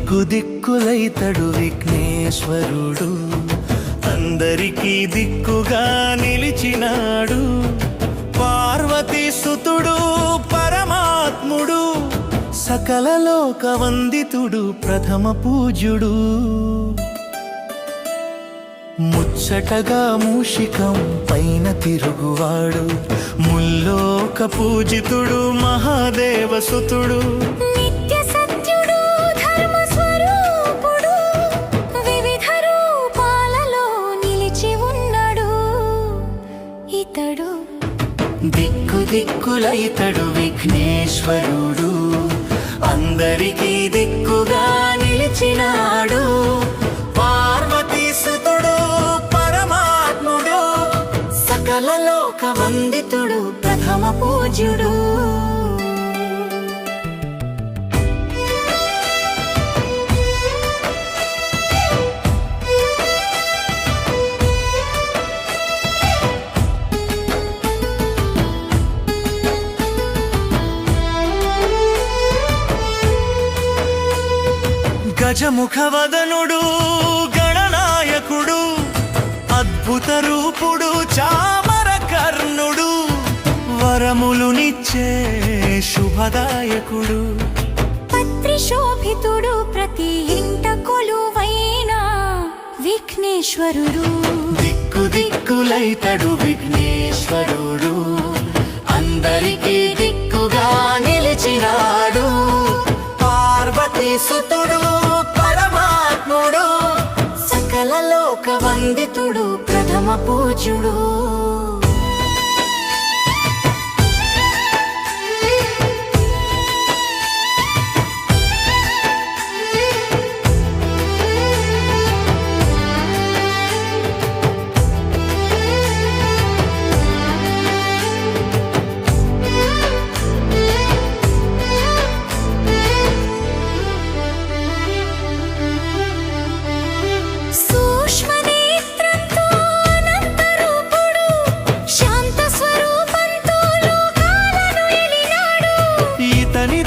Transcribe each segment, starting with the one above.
దిక్కు దిక్కులైతడు విఘ్నేశ్వరుడు, అందరికీ దిక్కుగా నిలిచినాడు. పార్వతీ సుతుడు పరమాత్ముడు, సకల లోక వందితుడు ప్రథమ పూజ్యుడు. ముచ్చటగా మూషికం పైన తిరుగువాడు, ముల్లోక పూజితుడు మహాదేవ సుతుడు. నిత్య సత్యుడు ధర్మ స్వరూపుడు, వివిధ రూపాలలో నిలిచి ఉన్నాడు ఇతడు. దిక్కు దిక్కులైతడు విఘ్నేశ్వరుడు, అందరికీ దిక్కుగా నిలిచినాడు. పార్వతీ సుతుడు పరమాత్ముడు, సకల లోక వందితుడు ప్రథమ పూజ్యుడు. గజముఖ వదనుడు గణనాయకుడు, అద్భుత రూపుడు చామర కర్ణుడు, వరములునిచ్చే శుభదాయకుడు. పత్రి శోభితుడు ప్రతి ఇంట కొలువైన విఘ్నేశ్వరుడు. దిక్కు దిక్కులైతడు విఘ్నేశ్వరుడు, అందరికీ దిక్కుగా నిలిచినాడు. పార్వతీ సుతుడు పరమాత్ముడు, సకల లోక వందితుడు ప్రథమ పూజ్యుడు.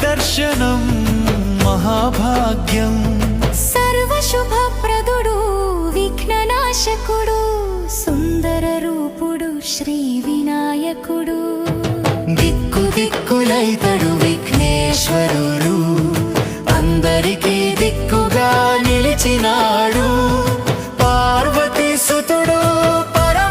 దర్శనం మహాభాగ్యం, సర్వశుభప్రదుడు విఘ్ననాశకుడు, సుందర రూపుడు శ్రీ వినాయకుడు. దిక్కు దిక్కులైతడు విఘ్నేశ్వరుడు,